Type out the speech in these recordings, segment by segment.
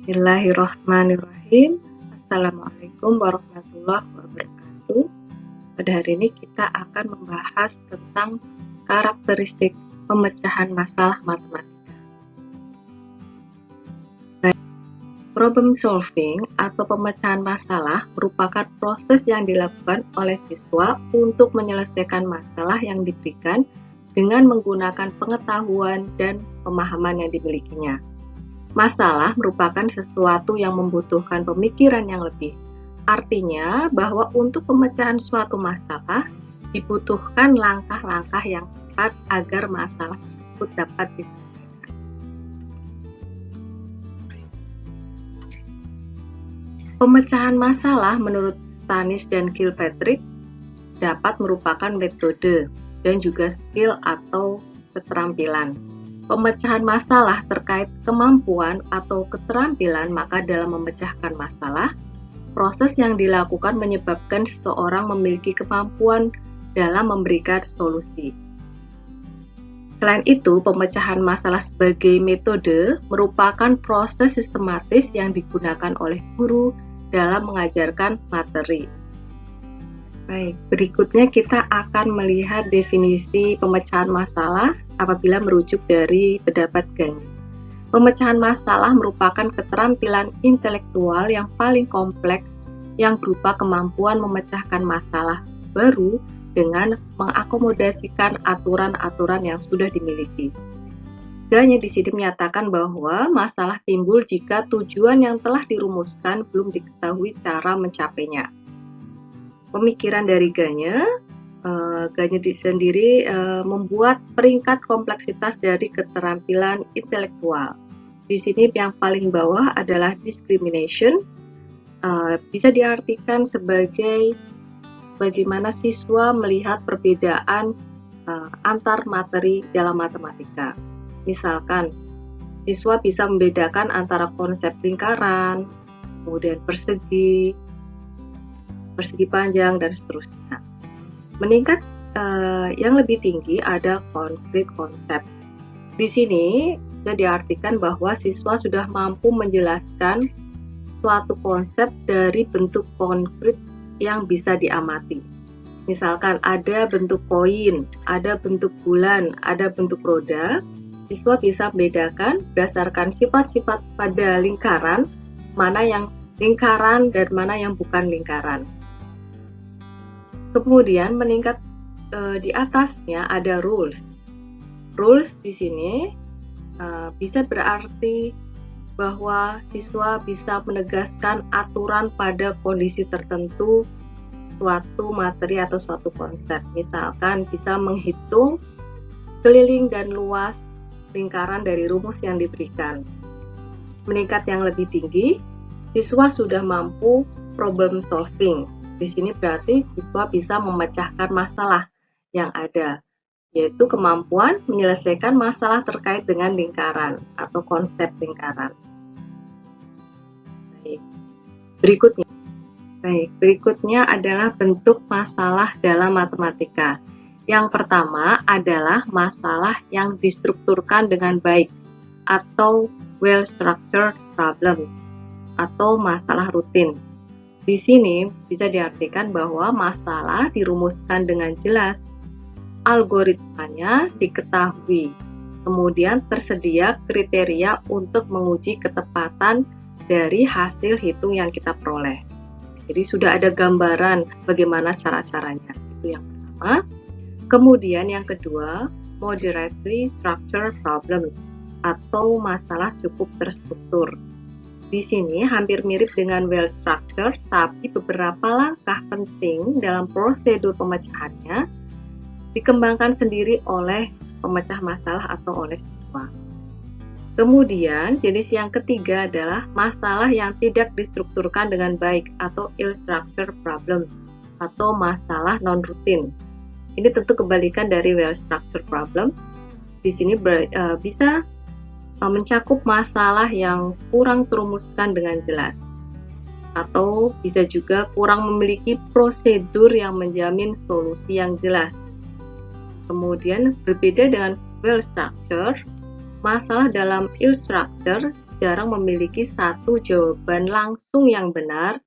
Bismillahirrahmanirrahim. Assalamualaikum warahmatullahi wabarakatuh. Pada hari ini kita akan membahas tentang karakteristik pemecahan masalah matematika. Problem solving atau pemecahan masalah merupakan proses yang dilakukan oleh siswa untuk menyelesaikan masalah yang diberikan dengan menggunakan pengetahuan dan pemahaman yang dimilikinya. Masalah merupakan sesuatu yang membutuhkan pemikiran yang lebih. Artinya bahwa untuk pemecahan suatu masalah dibutuhkan langkah-langkah yang tepat agar masalah tersebut dapat diselesaikan. Pemecahan masalah menurut Stanis dan Kilpatrick dapat merupakan metode dan juga skill atau keterampilan. Pemecahan masalah terkait kemampuan atau keterampilan, maka dalam memecahkan masalah, proses yang dilakukan menyebabkan seseorang memiliki kemampuan dalam memberikan solusi. Selain itu, pemecahan masalah sebagai metode merupakan proses sistematis yang digunakan oleh guru dalam mengajarkan materi. Baik, berikutnya kita akan melihat definisi pemecahan masalah apabila merujuk dari pendapat Gagne. Pemecahan masalah merupakan keterampilan intelektual yang paling kompleks yang berupa kemampuan memecahkan masalah baru dengan mengakomodasikan aturan-aturan yang sudah dimiliki. Gagne di sini menyatakan bahwa masalah timbul jika tujuan yang telah dirumuskan belum diketahui cara mencapainya. Pemikiran dari Gagne sendiri membuat peringkat kompleksitas dari keterampilan intelektual. Di sini yang paling bawah adalah discrimination, bisa diartikan sebagai bagaimana siswa melihat perbedaan antar materi dalam matematika. Misalkan, siswa bisa membedakan antara konsep lingkaran, kemudian persegi panjang, dan seterusnya. Meningkat yang lebih tinggi ada concrete concept. Di sini bisa diartikan bahwa siswa sudah mampu menjelaskan suatu konsep dari bentuk konkret yang bisa diamati. Misalkan ada bentuk koin, ada bentuk bulan, ada bentuk roda. Siswa bisa membedakan berdasarkan sifat-sifat pada lingkaran, mana yang lingkaran dan mana yang bukan lingkaran. Kemudian meningkat di atasnya ada rules. Rules di sini bisa berarti bahwa siswa bisa menegaskan aturan pada kondisi tertentu suatu materi atau suatu konsep. Misalkan bisa menghitung keliling dan luas lingkaran dari rumus yang diberikan. Meningkat yang lebih tinggi, siswa sudah mampu problem solving. Di sini berarti siswa bisa memecahkan masalah yang ada, yaitu kemampuan menyelesaikan masalah terkait dengan lingkaran atau konsep lingkaran. Berikutnya adalah bentuk masalah dalam matematika. Yang pertama adalah masalah yang distrukturkan dengan baik atau well-structured problems atau masalah rutin. Di sini bisa diartikan bahwa masalah dirumuskan dengan jelas, algoritmanya diketahui, kemudian tersedia kriteria untuk menguji ketepatan dari hasil hitung yang kita peroleh. Jadi sudah ada gambaran bagaimana cara-caranya. Itu yang pertama. Kemudian yang kedua, moderately structured problems atau masalah cukup terstruktur. Di sini hampir mirip dengan well structured, tapi beberapa langkah penting dalam prosedur pemecahannya dikembangkan sendiri oleh pemecah masalah atau oleh siswa. Kemudian jenis yang ketiga adalah masalah yang tidak distrukturkan dengan baik atau ill-structured problems atau masalah non-rutin. Ini tentu kebalikan dari well-structured problem. Di sini bisa mencakup masalah yang kurang terumuskan dengan jelas atau bisa juga kurang memiliki prosedur yang menjamin solusi yang jelas. Kemudian berbeda dengan well structured, masalah dalam ill structure jarang memiliki satu jawaban langsung yang benar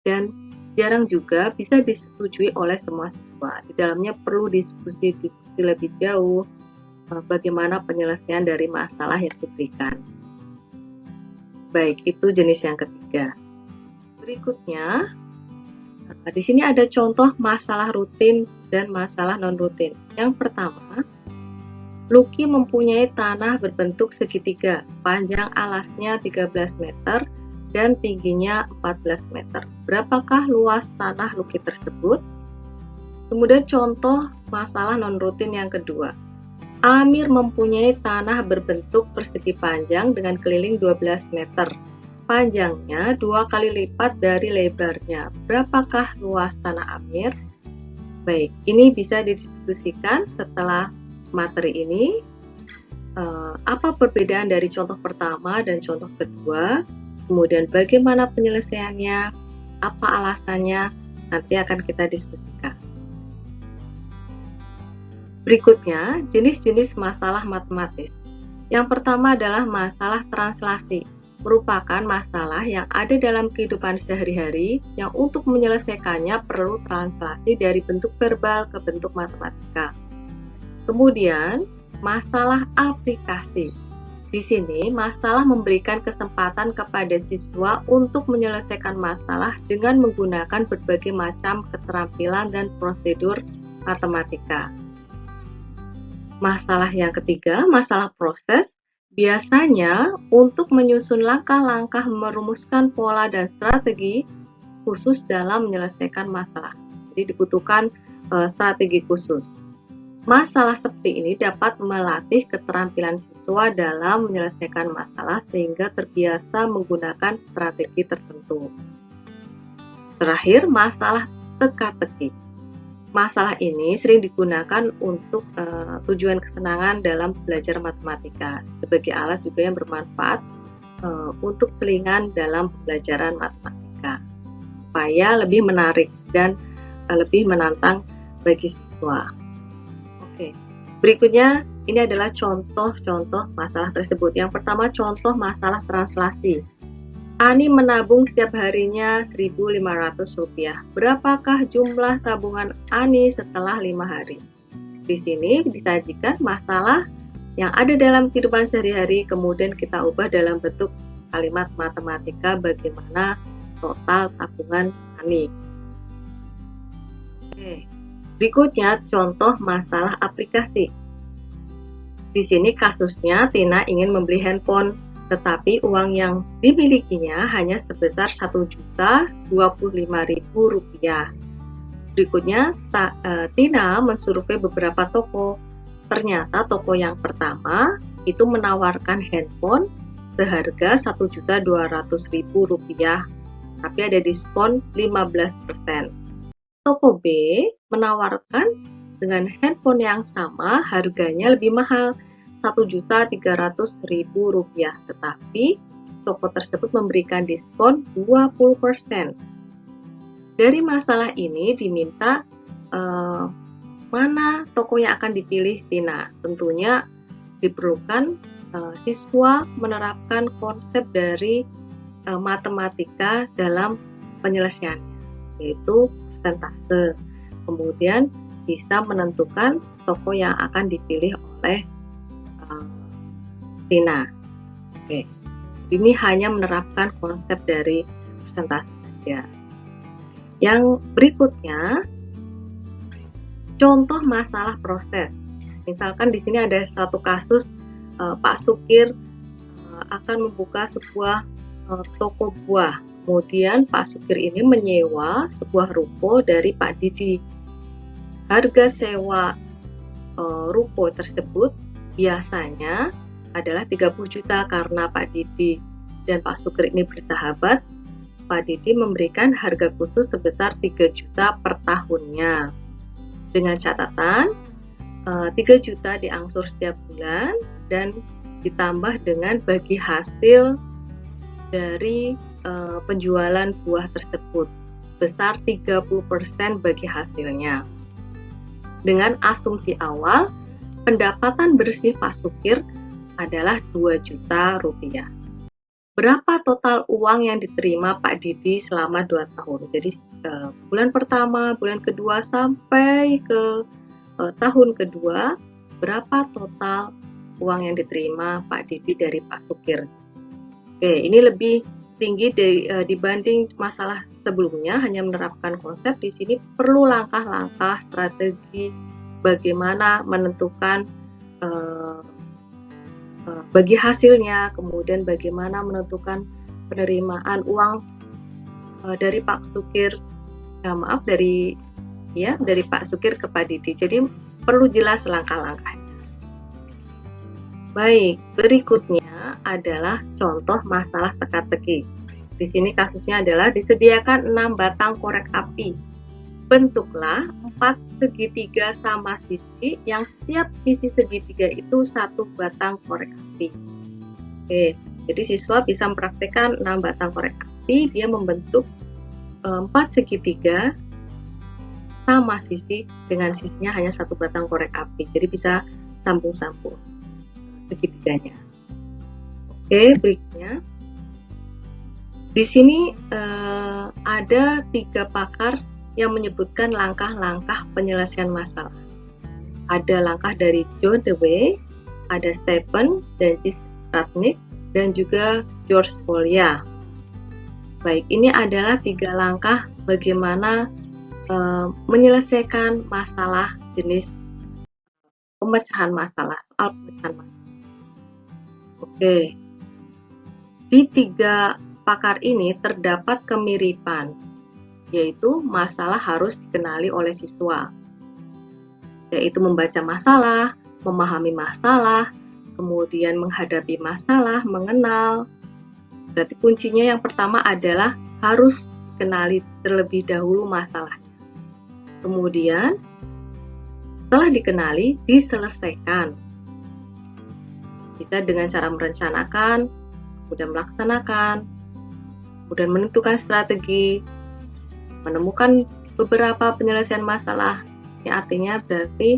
dan jarang juga bisa disetujui oleh semua siswa. Di dalamnya perlu diskusi-diskusi lebih jauh bagaimana penyelesaian dari masalah yang diberikan. Baik, itu jenis yang ketiga. Berikutnya, di sini ada contoh masalah rutin dan masalah non-rutin. Yang pertama, Lucky mempunyai tanah berbentuk segitiga, panjang alasnya 13 meter dan tingginya 14 meter. Berapakah luas tanah Lucky tersebut? Kemudian contoh masalah non-rutin yang kedua. Amir mempunyai tanah berbentuk persegi panjang dengan keliling 12 meter. Panjangnya 2 kali lipat dari lebarnya. Berapakah luas tanah Amir? Baik, ini bisa didiskusikan setelah materi ini. Apa perbedaan dari contoh pertama dan contoh kedua? Kemudian bagaimana penyelesaiannya? Apa alasannya? Nanti akan kita diskusikan. Berikutnya, jenis-jenis masalah matematis. Yang pertama adalah masalah translasi. Merupakan masalah yang ada dalam kehidupan sehari-hari yang untuk menyelesaikannya perlu translasi dari bentuk verbal ke bentuk matematika. Kemudian, masalah aplikasi. Di sini, masalah memberikan kesempatan kepada siswa untuk menyelesaikan masalah dengan menggunakan berbagai macam keterampilan dan prosedur matematika. Masalah yang ketiga, masalah proses. Biasanya, untuk menyusun langkah-langkah merumuskan pola dan strategi khusus dalam menyelesaikan masalah. Jadi dibutuhkan strategi khusus. Masalah seperti ini dapat melatih keterampilan siswa dalam menyelesaikan masalah sehingga terbiasa menggunakan strategi tertentu. Terakhir, masalah teka-teki. Masalah ini sering digunakan untuk tujuan kesenangan dalam belajar matematika, sebagai alat juga yang bermanfaat untuk selingan dalam pembelajaran matematika, supaya lebih menarik dan lebih menantang bagi siswa. Oke, berikutnya ini adalah contoh-contoh masalah tersebut. Yang pertama, contoh masalah translasi. Ani menabung setiap harinya Rp1.500. Berapakah jumlah tabungan Ani setelah 5 hari? Di sini disajikan masalah yang ada dalam kehidupan sehari-hari, kemudian kita ubah dalam bentuk kalimat matematika bagaimana total tabungan Ani. Oke. Berikutnya, contoh masalah aplikasi. Di sini kasusnya Tina ingin membeli handphone, tetapi uang yang dimilikinya hanya sebesar Rp1.025.000. Berikutnya, Tina mensurvei beberapa toko. Ternyata toko yang pertama itu menawarkan handphone seharga Rp1.200.000, tapi ada diskon 15%. Toko B menawarkan dengan handphone yang sama harganya lebih mahal Rp1.300.000, tetapi toko tersebut memberikan diskon 20%. Dari masalah ini diminta mana toko yang akan dipilih Tina. Tentunya diperlukan siswa menerapkan konsep dari matematika dalam penyelesaiannya, yaitu persentase. Kemudian bisa menentukan toko yang akan dipilih oleh Tina. Oke, ini hanya menerapkan konsep dari persentase saja. Yang berikutnya, contoh masalah proses. Misalkan di sini ada satu kasus Pak Sukir akan membuka sebuah toko buah. Kemudian Pak Sukir ini menyewa sebuah ruko dari Pak Didi. Harga sewa ruko tersebut biasanya adalah 30 juta karena Pak Didi dan Pak Sukir ini bersahabat. Pak Didi memberikan harga khusus sebesar 3 juta per tahunnya. Dengan catatan 3 juta diangsur setiap bulan dan ditambah dengan bagi hasil dari penjualan buah tersebut besar 30% bagi hasilnya. Dengan asumsi awal, pendapatan bersih Pak Sukir adalah 2 juta rupiah. berapa total uang yang diterima Pak Didi selama 2 tahun. Jadi bulan pertama, bulan kedua sampai ke tahun kedua, berapa total uang yang diterima Pak Didi dari Pak Sukir. Oke, ini lebih tinggi dibanding masalah sebelumnya, hanya menerapkan konsep. Di sini perlu langkah-langkah strategi bagaimana menentukan bagi hasilnya, kemudian bagaimana menentukan penerimaan uang dari Pak Sukir, dari Pak Sukir ke Pak Didi. Jadi perlu jelas langkah-langkahnya. Baik, berikutnya adalah contoh masalah teka-teki. Di sini kasusnya adalah disediakan 6 batang korek api. Bentuklah 4 segitiga sama sisi yang setiap sisi segitiga itu 1 batang korek api. Oke, jadi siswa bisa mempraktikkan 6 batang korek api, dia membentuk 4 segitiga sama sisi dengan sisinya hanya 1 batang korek api. Jadi bisa sambung-sambung segitiganya. Oke, berikutnya di sini ada 3 pakar yang menyebutkan langkah-langkah penyelesaian masalah. Ada langkah dari John Dewey, ada Stephen Dennis Ratnick, dan juga George Polya. Baik, ini adalah 3 langkah bagaimana menyelesaikan masalah jenis pemecahan masalah, soal pemecahan masalah. Oke, di 3 pakar ini terdapat kemiripan, yaitu masalah harus dikenali oleh siswa, yaitu membaca masalah, memahami masalah, kemudian menghadapi masalah, mengenal. Berarti kuncinya yang pertama adalah harus dikenali terlebih dahulu masalahnya. Kemudian setelah dikenali, diselesaikan. Bisa dengan cara merencanakan, kemudian melaksanakan, kemudian menentukan strategi, menemukan beberapa penyelesaian masalah. Ini artinya berarti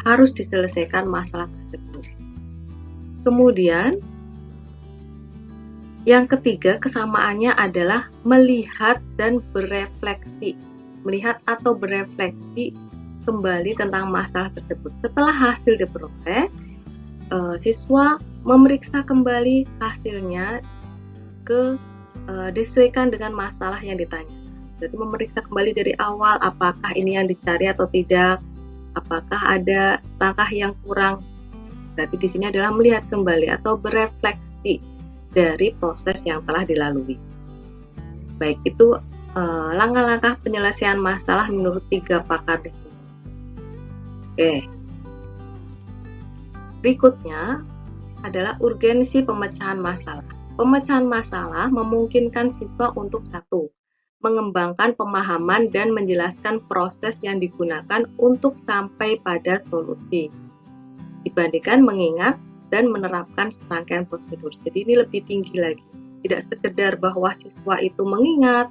harus diselesaikan masalah tersebut. Kemudian yang ketiga, kesamaannya adalah melihat dan berefleksi. Melihat atau berefleksi kembali tentang masalah tersebut. Setelah hasil diperoleh, siswa memeriksa kembali hasilnya disesuaikan dengan masalah yang ditanya. Jadi memeriksa kembali dari awal apakah ini yang dicari atau tidak, apakah ada langkah yang kurang. Berarti di sini adalah melihat kembali atau berefleksi dari proses yang telah dilalui. Baik, itu langkah-langkah penyelesaian masalah menurut 3 pakar di sini. Oke. Berikutnya adalah urgensi pemecahan masalah. Pemecahan masalah memungkinkan siswa untuk 1, mengembangkan pemahaman dan menjelaskan proses yang digunakan untuk sampai pada solusi, dibandingkan mengingat dan menerapkan serangkaian prosedur. Jadi ini lebih tinggi lagi. Tidak sekedar bahwa siswa itu mengingat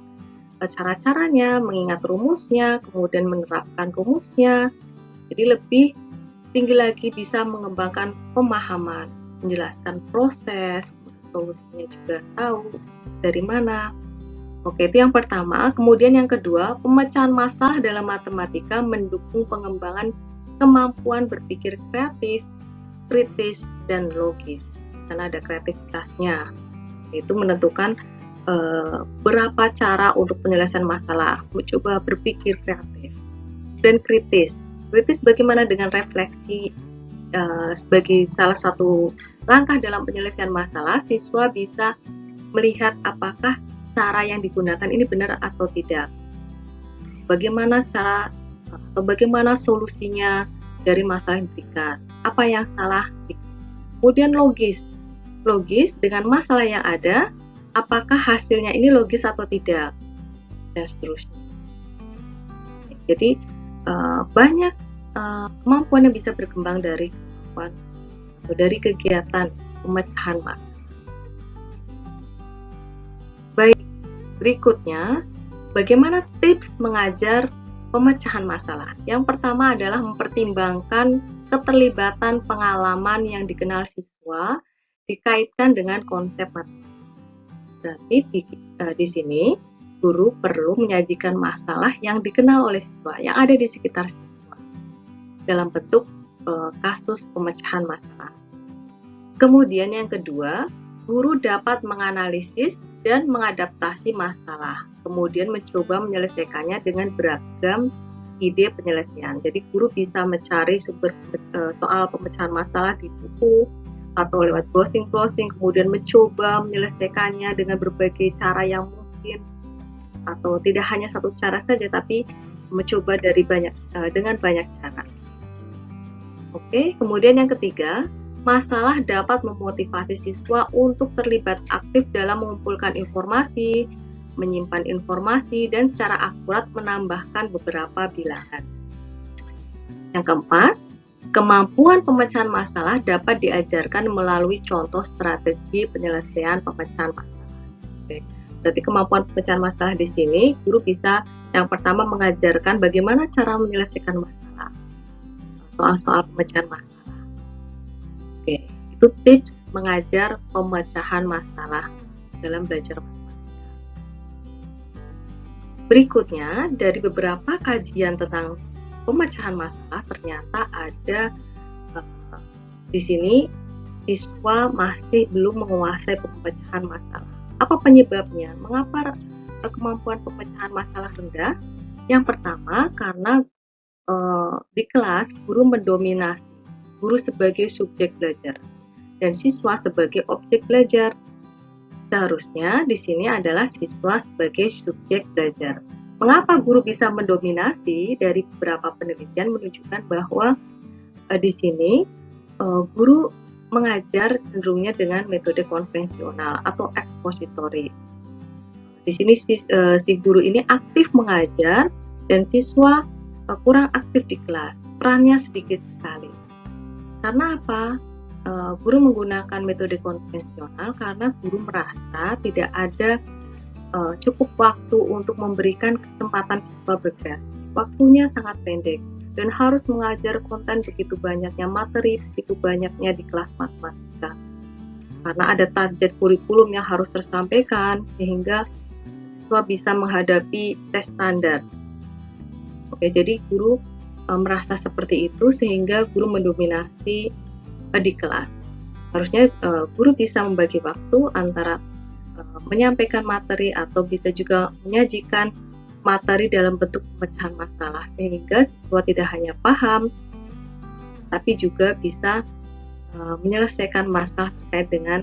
cara-caranya, mengingat rumusnya, kemudian menerapkan rumusnya. Jadi lebih tinggi lagi bisa mengembangkan pemahaman, menjelaskan proses, solusinya juga tahu dari mana. Oke, itu yang pertama. Kemudian yang kedua, pemecahan masalah dalam matematika mendukung pengembangan kemampuan berpikir kreatif, kritis, dan logis. Karena ada kreativitasnya, itu menentukan berapa cara untuk penyelesaian masalah. Mencoba berpikir kreatif dan kritis. Kritis bagaimana dengan refleksi sebagai salah satu langkah dalam penyelesaian masalah, siswa bisa melihat apakah cara yang digunakan ini benar atau tidak. Bagaimana cara atau bagaimana solusinya dari masalah yang diberikan. Apa yang salah. Kemudian logis. Logis dengan masalah yang ada, apakah hasilnya ini logis atau tidak. Dan seterusnya. Jadi banyak kemampuan yang bisa berkembang dari kemampuan atau dari kegiatan pemecahan masalah. Baik, berikutnya bagaimana tips mengajar pemecahan masalah. Yang pertama adalah mempertimbangkan keterlibatan pengalaman yang dikenal siswa dikaitkan dengan konsep matematika. Berarti di sini guru perlu menyajikan masalah yang dikenal oleh siswa, yang ada di sekitar siswa, dalam bentuk kasus pemecahan masalah. Kemudian yang kedua, guru dapat menganalisis dan mengadaptasi masalah, kemudian mencoba menyelesaikannya dengan beragam ide penyelesaian. Jadi guru bisa mencari sumber soal pemecahan masalah di buku atau lewat browsing, kemudian mencoba menyelesaikannya dengan berbagai cara yang mungkin, atau tidak hanya satu cara saja, tapi mencoba dengan banyak cara. Oke, kemudian yang ketiga, masalah dapat memotivasi siswa untuk terlibat aktif dalam mengumpulkan informasi, menyimpan informasi, dan secara akurat menambahkan beberapa bilangan. Yang keempat, kemampuan pemecahan masalah dapat diajarkan melalui contoh strategi penyelesaian pemecahan masalah. Oke. Berarti kemampuan pemecahan masalah di sini, guru bisa yang pertama mengajarkan bagaimana cara menyelesaikan masalah, soal-soal pemecahan masalah. Oke, itu tips mengajar pemecahan masalah dalam belajar matematika. Berikutnya, dari beberapa kajian tentang pemecahan masalah, ternyata ada di sini siswa masih belum menguasai pemecahan masalah. Apa penyebabnya? Mengapa kemampuan pemecahan masalah rendah? Yang pertama, karena di kelas guru mendominasi, guru sebagai subjek belajar dan siswa sebagai objek belajar. Seharusnya di sini adalah siswa sebagai subjek belajar. Mengapa guru bisa mendominasi? Dari beberapa penelitian menunjukkan bahwa di sini guru mengajar cenderungnya dengan metode konvensional atau ekspositori. Di sini si guru ini aktif mengajar dan siswa kurang aktif di kelas, perannya sedikit sekali. Karena apa? Guru menggunakan metode konvensional karena guru merasa tidak ada cukup waktu untuk memberikan kesempatan siswa berkreasi. Waktunya sangat pendek dan harus mengajar konten begitu banyaknya, materi begitu banyaknya di kelas matematika. Karena ada target kurikulum yang harus tersampaikan sehingga siswa bisa menghadapi tes standar. Oke, jadi guru merasa seperti itu sehingga guru mendominasi di kelas. Harusnya guru bisa membagi waktu antara menyampaikan materi atau bisa juga menyajikan materi dalam bentuk pemecahan masalah sehingga siswa tidak hanya paham tapi juga bisa menyelesaikan masalah terkait dengan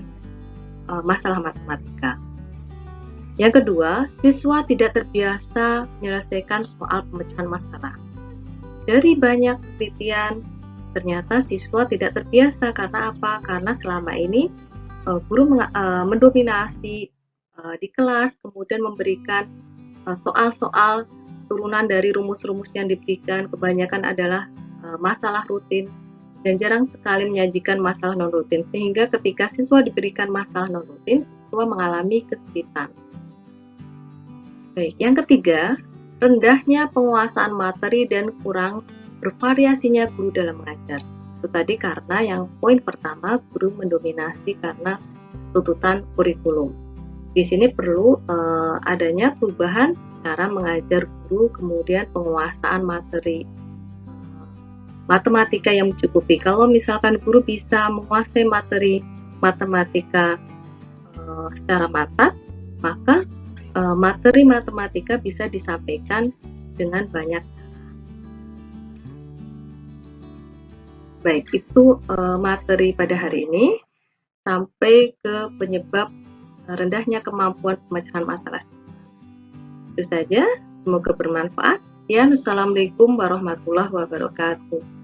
masalah matematika. Yang kedua, siswa tidak terbiasa menyelesaikan soal pemecahan masalah. Dari banyak penelitian, ternyata siswa tidak terbiasa. Karena apa? Karena selama ini guru mendominasi di kelas, kemudian memberikan soal-soal turunan dari rumus-rumus yang diberikan, kebanyakan adalah masalah rutin dan jarang sekali menyajikan masalah non-rutin, sehingga ketika siswa diberikan masalah non-rutin, siswa mengalami kesulitan. Baik, yang ketiga, rendahnya penguasaan materi dan kurang bervariasinya guru dalam mengajar. Itu tadi karena yang poin pertama, guru mendominasi karena tuntutan kurikulum. Di sini perlu adanya perubahan cara mengajar guru, kemudian penguasaan materi matematika yang mencukupi. Kalau misalkan guru bisa menguasai materi matematika secara matang, maka materi matematika bisa disampaikan dengan banyak cara. Baik, itu materi pada hari ini. Sampai ke penyebab rendahnya kemampuan pemecahan masalah. Itu saja, semoga bermanfaat. Assalamualaikum warahmatullahi wabarakatuh.